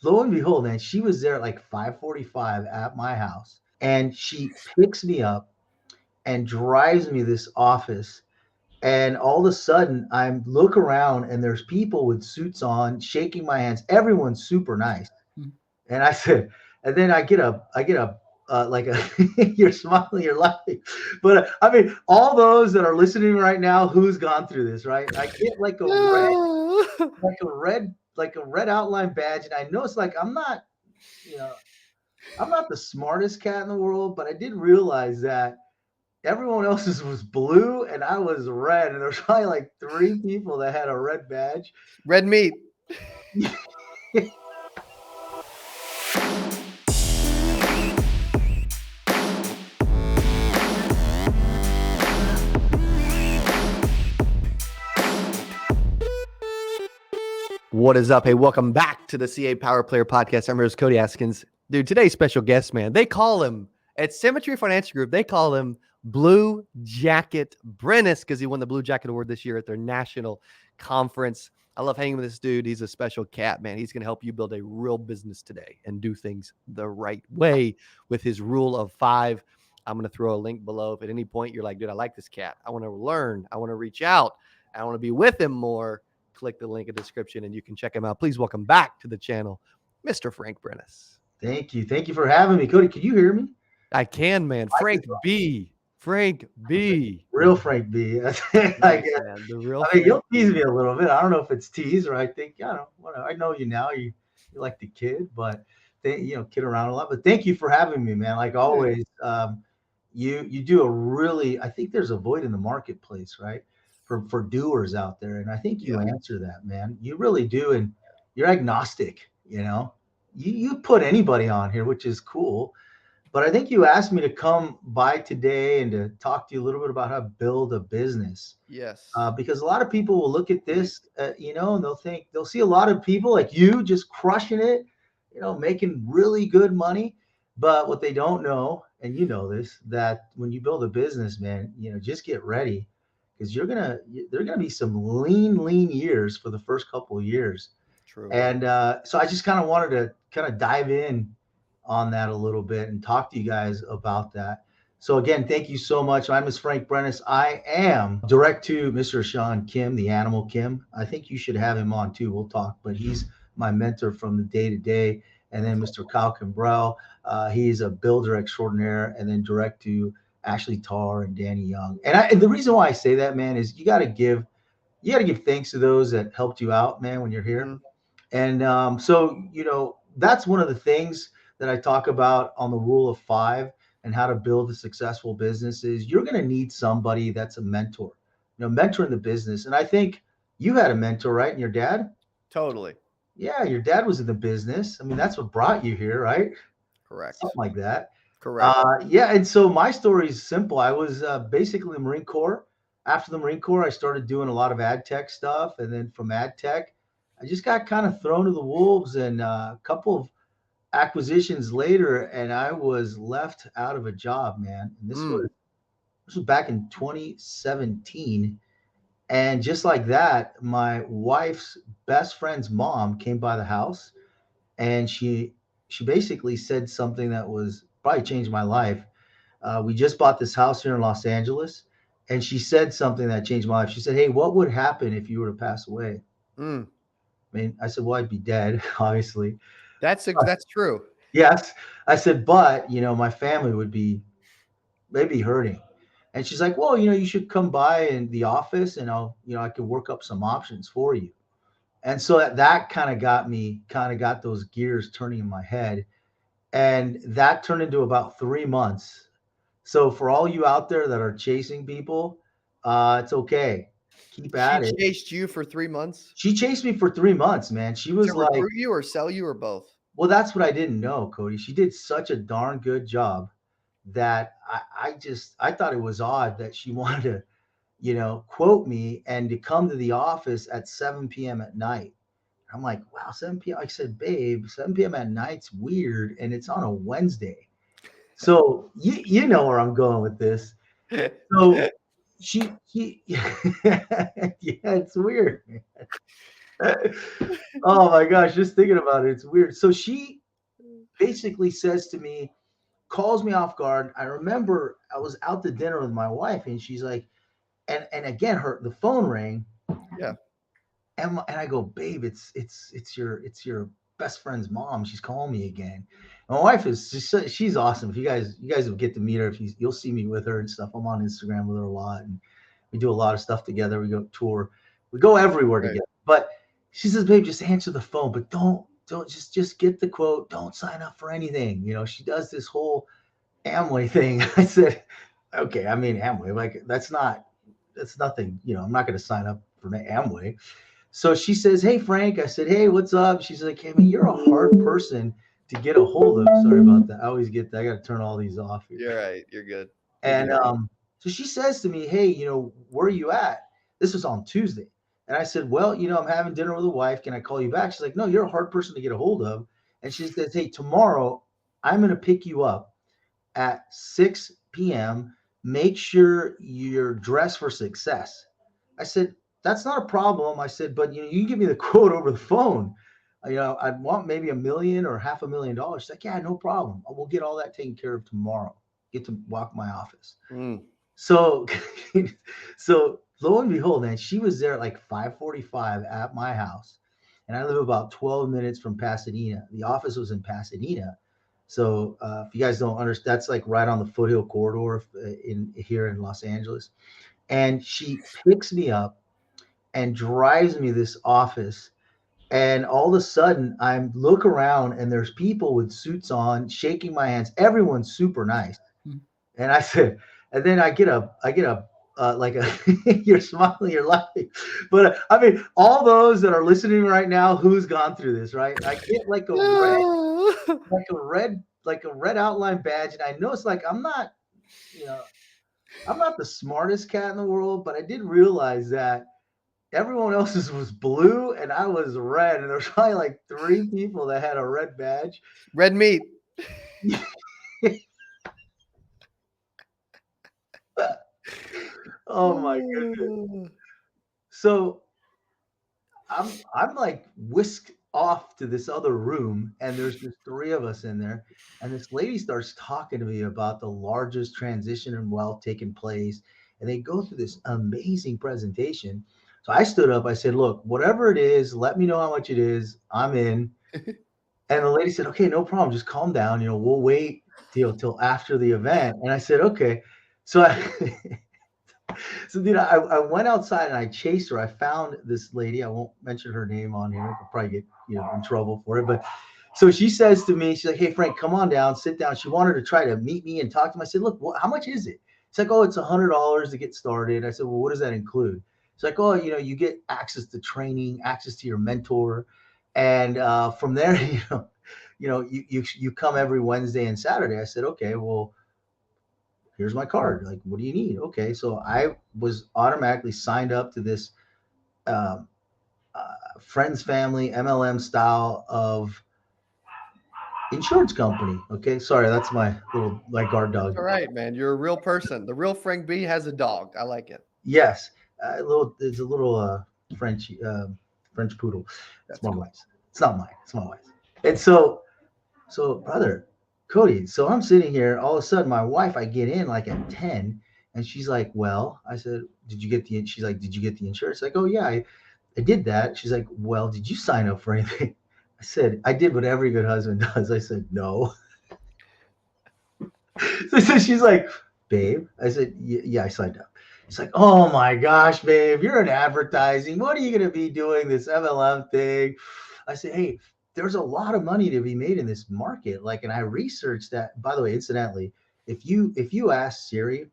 lo and behold, man, she was there at like 5:45 at my house, and she picks me up and drives me to this office. And all of a sudden, I look around and there's people with suits on, shaking my hands. Everyone's super nice. And I said, and then I get a, like a, you're smiling, you're laughing. But I mean, all those that are listening right now, who's gone through this, right? I get like a red outline badge. And I know it's like, you know, I'm not the smartest cat in the world, but I did realize that everyone else's was blue and I was red. And there's probably like three people that had a red badge. Red meat. What is up? Hey, welcome back to the CA Power Player Podcast. I'm your host, Cody Askins. Dude, today's special guest, man, they call him, at Symmetry Financial Group, they call him Blue Jacket Brenes because he won the Blue Jacket Award this year at their national conference. I love hanging with this dude. He's a special cat, man. He's going to help you build a real business today and do things the right way with his rule of 5. I'm going to throw a link below. If at any point you're like, dude, I like this cat. I want to learn. I want to reach out. I want to be with him more. Click the link in the description and you can check him out. Please welcome back to the channel, Mr. Frank Brenes. Thank you. Thank you for having me. Cody, can you hear me? I can, man. Frank B. Real Frank B. Nice, man. The real Frank you'll tease me a little bit. I don't know if it's tease or I think, I don't know. Whatever. I know you now. You like the kid, but kid around a lot. But thank you for having me, man. Like always, you do a really, I think there's a void in the marketplace, right? For doers out there. And I think you answer that, man. You really do. And you're agnostic, you put anybody on here, which is cool. But I think you asked me to come by today and to talk to you a little bit about how to build a business. Yes. Because a lot of people will look at this, and they'll see a lot of people like you just crushing it, making really good money. But what they don't know, and you know this, that when you build a business, man, just get ready. Because there are gonna be some lean years for the first couple of years. True. And so I just kind of wanted to kind of dive in on that a little bit and talk to you guys about that. So again, thank you so much. I'm Ms. Frank Brenes. I am direct to Mr. Sean Kim, the Animal Kim. I think you should have him on too. We'll talk, but he's my mentor from the day to day. And then Mr. Kyle Kimbrell, he's a builder extraordinaire, and then direct to Ashley Tarr and Danny Young. And the reason why I say that, man, is you got to give thanks to those that helped you out, man, when you're here. Mm-hmm. And so, that's one of the things that I talk about on the rule of 5 and how to build a successful business is you're going to need somebody that's a mentor, mentor in the business. And I think you had a mentor, right? And your dad? Totally. Yeah. Your dad was in the business. I mean, that's what brought you here, right? Correct. Something like that. Correct. And so my story is simple. I was basically the Marine Corps. After the Marine Corps, I started doing a lot of ad tech stuff. And then from ad tech, I just got kind of thrown to the wolves, and a couple of acquisitions later, and I was left out of a job, man. And this was back in 2017. And just like that, my wife's best friend's mom came by the house, and she basically said something that was probably changed my life. We just bought this house here in Los Angeles, and she said something that changed my life. She said, "Hey, what would happen if you were to pass away?" I mean, I said, "Well, I'd be dead, obviously." That's true. Yes. I said, but, my family would be maybe hurting. And she's like, well, you should come by in the office and I could work up some options for you. And so that kind of got those gears turning in my head. And that turned into about 3 months. So for all you out there that are chasing people, it's okay. Keep at it. She chased you for 3 months? She chased me for 3 months, man. She was to recruit you or sell you or both? Well, that's what I didn't know, Cody. She did such a darn good job that I thought it was odd that she wanted to, quote me and to come to the office at 7 p.m. at night. I'm like, wow, 7 p.m. I said, babe, 7 p.m. at night's weird, and it's on a Wednesday. So you know where I'm going with this. So she yeah, it's weird, man. Oh my gosh, just thinking about it, it's weird. So she basically says to me, calls me off guard. I remember I was out to dinner with my wife, and she's like, and again, the phone rang, Yeah. and I go, babe, it's your best friend's mom. She's calling me again. And my wife is she's awesome. If you guys will get to meet her, if you'll see me with her and stuff. I'm on Instagram with her a lot, and we do a lot of stuff together. We go tour, we go everywhere Right. together. But she says, babe, just answer the phone, but don't just get the quote. Don't sign up for anything. She does this whole Amway thing. I said, okay, I mean Amway, like that's nothing. I'm not going to sign up for Amway. So she says, hey, Frank. I said, hey, what's up? She's like, hey, man, you're a hard person to get a hold of. Sorry about that. I always get that. I got to turn all these off here. You're right. You're good. You're And good. so she says to me, hey, where are you at? This was on Tuesday. And I said, well, I'm having dinner with a wife. Can I call you back? She's like, no, you're a hard person to get a hold of. And she says, hey, tomorrow I'm going to pick you up at 6 p.m. Make sure you're dressed for success. I said, that's not a problem. I said, but you can give me the quote over the phone. I'd want maybe $1 million or $500,000. She's like, yeah, no problem. We'll get all that taken care of tomorrow. Get to walk my office. Mm. So, so lo and behold, man, she was there at like 5:45 at my house, and I live about 12 minutes from Pasadena. The office was in Pasadena, so if you guys don't understand, that's like right on the foothill corridor in here in Los Angeles. And she picks me up and drives me to this office. And all of a sudden, I look around and there's people with suits on, shaking my hands. Everyone's super nice. And I said, and then I get a like a you're smiling, you're laughing, but I mean, all those that are listening right now, who's gone through this, right? I get like a red outline badge, and I know it's like you know, I'm not the smartest cat in the world, but I did realize that everyone else's was blue and I was red, and there's probably like three people that had a red badge. Red meat. Oh my goodness! So I'm like whisked off to this other room, and there's just three of us in there. And this lady starts talking to me about the largest transition in wealth taking place. And they go through this amazing presentation. So I stood up, I said, look, whatever it is, let me know how much it is. I'm in. And the lady said, okay, no problem. Just calm down. We'll wait till after the event. And I said, okay. So so dude, I went outside and I chased her. I found this lady. I won't mention her name on here. I'll probably get in trouble for it. But so she says to me, she's like, hey Frank, come on down, sit down. She wanted to try to meet me and talk to me. I said, look, how much is it? It's like, oh, it's $100 to get started. I said, well, what does that include? It's like, oh, you get access to training, access to your mentor, and from there, you come every Wednesday and Saturday. I said, okay, well, here's my card. Like, what do you need? Okay. So I was automatically signed up to this um, friends, family, MLM style of insurance company. Okay. Sorry. That's my little, like, guard dog. All right, man. You're a real person. The real Frank B has a dog. I like it. Yes. There's a little French poodle. It's That's my cool. wife's. It's not mine. It's my wife's. And so brother, Cody, so I'm sitting here, all of a sudden my wife, I get in like at 10, and she's like, well, I said, she's like, did you get the insurance? Like, oh yeah, I did that. She's like, well, did you sign up for anything? I said, I did what every good husband does. I said, no. So she's like, babe. I said, yeah, I signed up. It's like, oh my gosh, babe, you're in advertising. What are you going to be doing this MLM thing? I said, hey, there's a lot of money to be made in this market. Like, and I researched that. By the way, incidentally, if you ask Siri,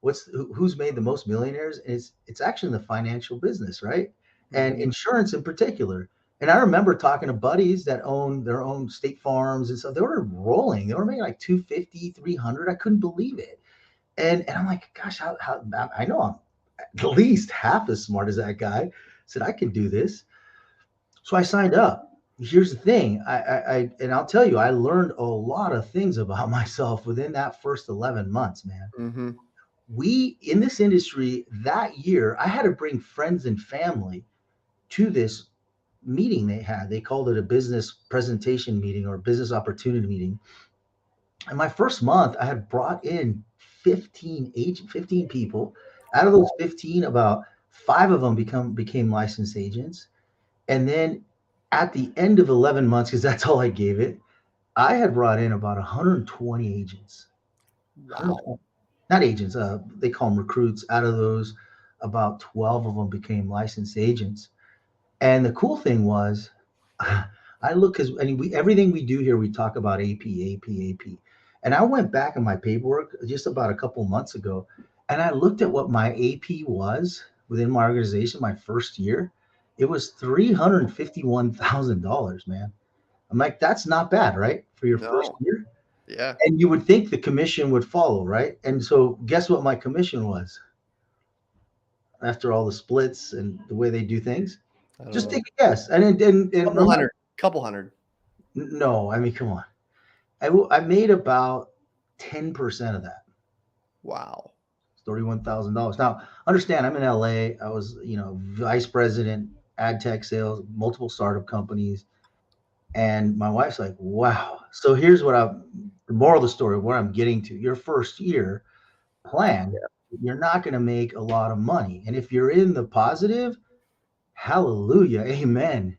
who's made the most millionaires, it's actually in the financial business, right? And insurance in particular. And I remember talking to buddies that own their own state farms and stuff. They were rolling. They were making like 250, 300. I couldn't believe it. And I'm like, gosh, how I know I'm at least half as smart as that guy. I said, I can do this. So I signed up. Here's the thing. And I'll tell you, I learned a lot of things about myself within that first 11 months, man. Mm-hmm. We in this industry that year, I had to bring friends and family to this meeting they had. They called it a business presentation meeting or business opportunity meeting. And my first month, I had brought in 15 people. Out of those 15, about five of them became licensed agents. And then at the end of 11 months, because that's all I gave it, I had brought in about 120 agents. Wow. Not agents, they call them recruits. Out of those, about 12 of them became licensed agents. And the cool thing was, I look because I mean, everything we do here, we talk about AP, AP, AP. And I went back in my paperwork just about a couple months ago, and I looked at what my AP was within my organization my first year. It was $351,000, man. I'm like, that's not bad, right? For your first No. year. Yeah. And you would think the commission would follow, right? And so guess what my commission was after all the splits and the way they do things? I don't Just know. take a guess. And Couple remember, hundred. Couple hundred. no, I mean, come on. I made about 10% of that, Wow. $31,000. Now, understand, I'm in LA. I was, vice president, ad tech sales, multiple startup companies. And my wife's like, wow. So here's the moral of the story, where I'm getting to. Your first year plan, you're not going to make a lot of money. And if you're in the positive, hallelujah, amen.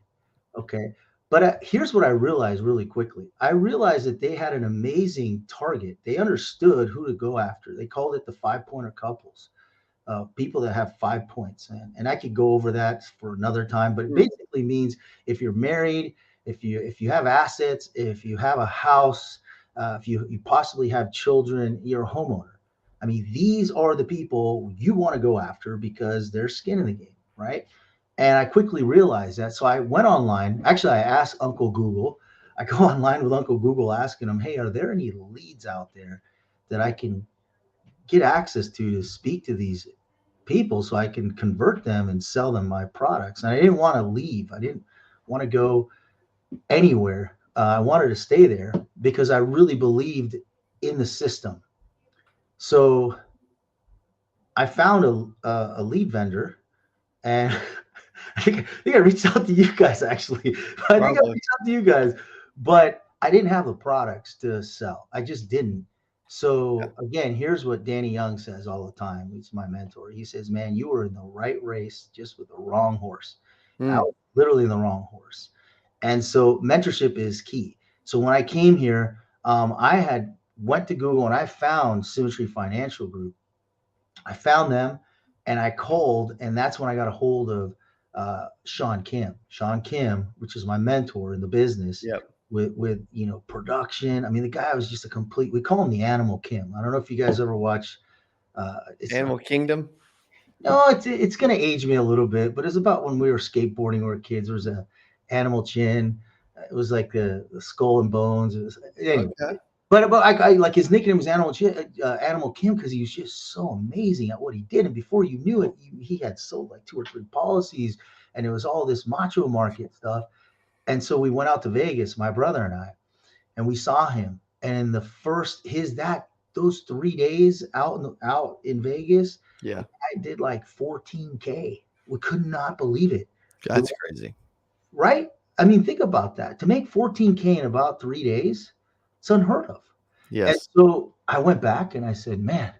Okay. But here's what I realized really quickly. I realized that they had an amazing target. They understood who to go after. They called it the 5-pointer couples, people that have 5 points. And I could go over that for another time, but it basically means if you're married, if you have assets, if you have a house, if you possibly have children, you're a homeowner. I mean, these are the people you want to go after because they're skin in the game, right? And I quickly realized that. So I went online. Actually, I asked Uncle Google. I go online with Uncle Google asking him, hey, are there any leads out there that I can get access to speak to these people so I can convert them and sell them my products? And I didn't want to leave. I didn't want to go anywhere. I wanted to stay there because I really believed in the system. So I found a lead vendor, and I think I reached out to you guys actually. I think I Probably. reached out to you guys, but I didn't have the products to sell. I just didn't. Yeah. So again, here's what Danny Young says all the time. He's my mentor. He says, "Man, you were in the right race, just with the wrong horse." I Mm. was literally in the wrong horse. And so mentorship is key. So when I came here, I had went to Google and I found Symmetry Financial Group. I found them and I called, and that's when I got a hold of Sean Kim. Sean Kim, which is my mentor in the business Yep. with production. I mean, the guy was just a complete. We call him the Animal Kim. I don't know if you guys ever watch. It's Animal Kingdom. no, it's gonna age me a little bit, but it's about when we were skateboarding, we were kids. There was a animal chin. It was like the skull and bones. It was anyway. Okay. But I like his nickname was Animal Kim because he was just so amazing at what he did. And before you knew it, he had sold like 2 or 3 policies, and it was all this macho market stuff. And so we went out to Vegas, my brother and I, and we saw him. And in the first those 3 days out in Vegas, Yeah. I did like 14K. We could not believe it. That's crazy. Right? I mean, think about that. To make 14K in about 3 days, it's unheard of. And Yes. so I went back and I said, man,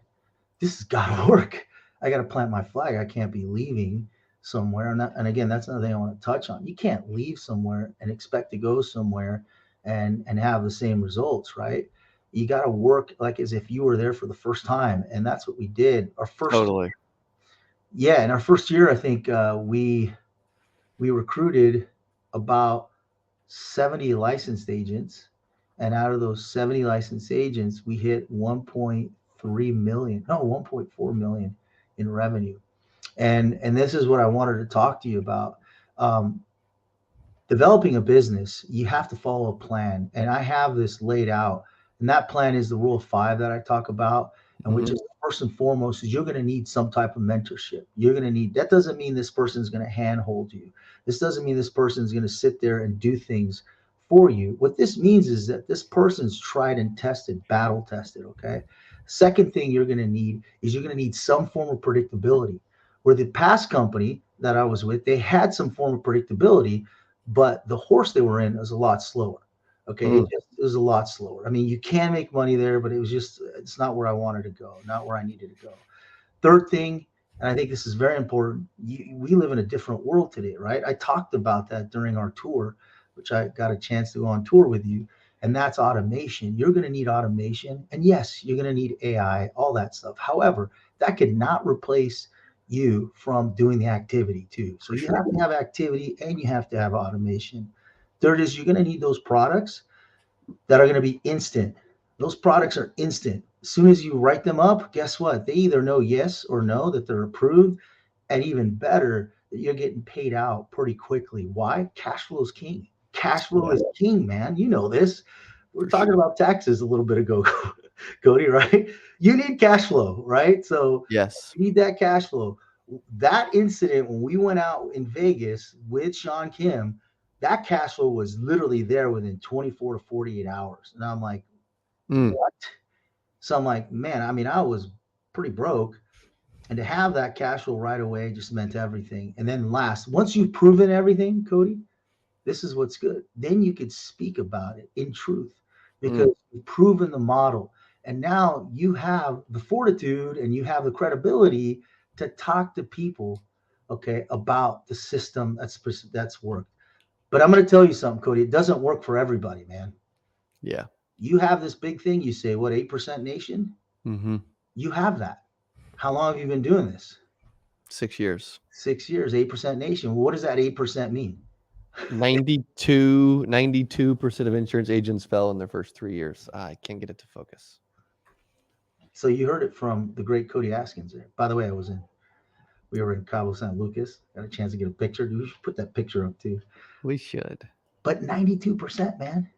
this has got to work. I got to plant my flag. I can't be leaving somewhere. And again, that's another thing I want to touch on. You can't leave somewhere and expect to go somewhere and have the same results, right? You got to work like as if you were there for the first time. And that's what we did. Totally. In our first year, I think we recruited about 70 licensed agents. And out of those 70 licensed agents, we hit 1.4 million in revenue. And this is what I wanted to talk to you about. Um, Developing a business, you have to follow a plan. And I have this laid out. And that plan is the rule of 5 that I talk about, and which Mhm. is first and foremost is you're going to need some type of mentorship. You're going to need, that doesn't mean this person's going to handhold you. This doesn't mean this person's going to sit there and do things for you. What this means is that this person's tried and tested, battle tested. Okay. Second thing you're going to need is you're going to need some form of predictability. Where the past company that I was with, they had some form of predictability, but the horse they were in was a lot slower. Okay, it was a lot slower. I mean, you can make money there, but it's not where I wanted to go, not where I needed to go. Third thing, and I think this is very important, we live in a different world today, right? I talked about that during our tour, which I got a chance to go on tour with you, and that's automation. You're going to need automation, and yes, you're going to need AI, all that stuff. However, that could not replace you from doing the activity too. So you have to have activity and you have to have automation. Third is you're going to need those products that are going to be instant. Those products are instant. As soon as you write them up, guess what? They either know yes or no that they're approved, and even better, that you're getting paid out pretty quickly. Why? Cash flow is king. Cash flow is king, man. You know this. We're talking about taxes a little bit ago, Cody, right? You need cash flow, right? So yes, you need that cash flow. That incident when we went out in Vegas with Sean Kim, that cash flow was literally there within 24 to 48 hours. And I'm like, what? So I'm like, man, I mean, I was pretty broke. And to have that cash flow right away just meant everything. And then last, once you've proven everything, Cody, this is what's good. Then you could speak about it in truth because you've proven the model. And now you have the fortitude and you have the credibility to talk to people, okay, about the system that's worked. But I'm going to tell you something, Cody. It doesn't work for everybody, man. Yeah. You have this big thing. You say, what, 8% nation? Mm-hmm. You have that. How long have you been doing this? 6 years. 6 years, 8% nation. Well, what does that 8% mean? 92% of insurance agents fell in their first 3 years. I can't get it to focus. So you heard it from the great Cody Askins there. By the way, we were in Cabo San Lucas. Got a chance to get a picture. We should put that picture up too. We should. But 92%, man.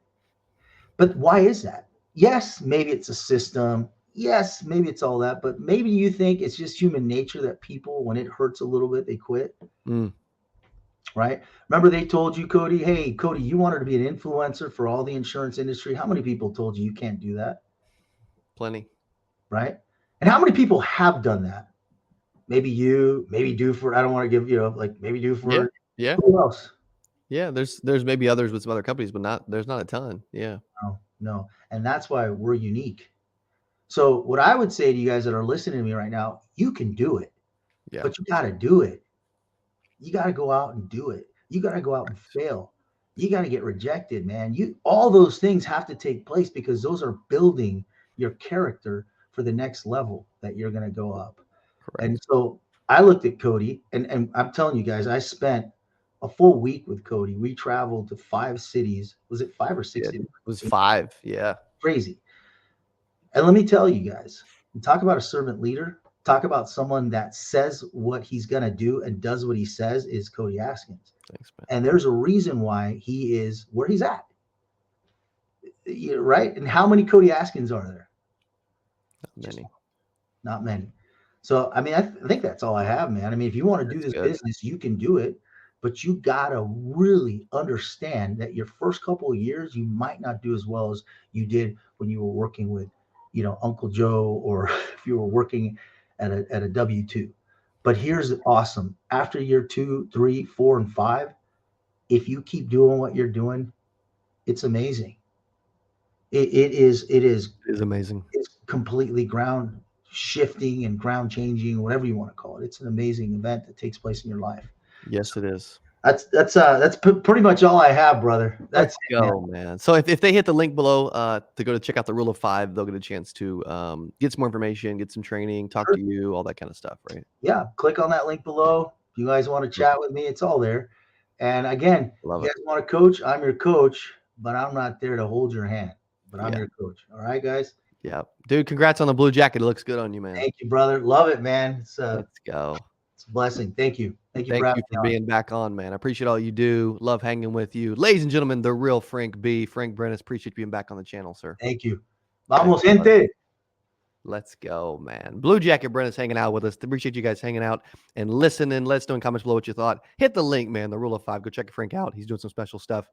But why is that? Yes, maybe it's a system. Yes, maybe it's all that. But maybe you think it's just human nature that people, when it hurts a little bit, they quit. Right? Remember they told you, Cody, hey, Cody, you wanted to be an influencer for all the insurance industry. How many people told you can't do that? Plenty. Right? And how many people have done that? Maybe you, maybe do for, I don't want to give, maybe do for who else? Yeah, there's maybe others with some other companies, but there's not a ton. Yeah. No. And that's why we're unique. So what I would say to you guys that are listening to me right now, you can do it. Yeah. But you got to do it. You got to go out and do it. You got to go out and fail. You got to get rejected, man. All those things have to take place because those are building your character for the next level that you're going to go up. Correct. And so I looked at Cody, and I'm telling you guys, I spent a full week with Cody. We traveled to 5 cities. Was it 5 or 6 cities? It was 5. Yeah. Crazy. And let me tell you guys, talk about a servant leader. Talk about someone that says what he's going to do and does what he says is Cody Askins. Thanks, man. And there's a reason why he is where he's at. Right? And how many Cody Askins are there? Not many. So, I mean, I think that's all I have, man. I mean, if you want to do this business, you can do it. But you got to really understand that your first couple of years, you might not do as well as you did when you were working with, Uncle Joe, or if you were working at a W-2. But here's awesome. After year 2, 3, 4, and 5, if you keep doing what you're doing, it's amazing. It is amazing. It's completely ground shifting and ground changing, whatever you want to call it. It's an amazing event that takes place in your life. Yes, it is. That's pretty much all I have, brother. Let's go, man. So if they hit the link below to go to check out the Rule of 5, they'll get a chance to get some more information, get some training, talk to you, all that kind of stuff, right? Yeah, click on that link below. If you guys want to chat with me, it's all there. And again, if you guys want to coach, I'm your coach, but I'm not there to hold your hand. But I'm your coach. All right, guys? Yeah. Dude, congrats on the blue jacket. It looks good on you, man. Thank you, brother. Love it, man. Let's go. It's a blessing. Thank you. Thank you for being back on, man. I appreciate all you do. Love hanging with you. Ladies and gentlemen, the real Frank B. Frank Brenes. Appreciate you being back on the channel, sir. Thank you. Vamos, gente. Let's go, man. Blue Jacket Brenes hanging out with us. Appreciate you guys hanging out and listening. Let us know in comments below what you thought. Hit the link, man. The Rule of 5. Go check Frank out. He's doing some special stuff.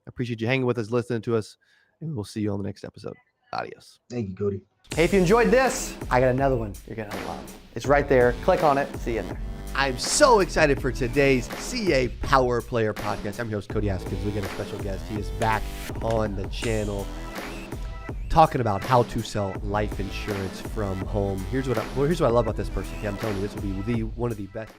I appreciate you hanging with us, listening to us, and we'll see you on the next episode. Adios. Thank you, Cody. Hey, if you enjoyed this, I got another one you're going to love. It's right there. Click on it. See you in there. I'm so excited for today's CA Power Player podcast. I'm your host, Cody Askins. We got a special guest. He is back on the channel talking about how to sell life insurance from home. Here's what I love about this person. Okay, I'm telling you, this will be one of the best.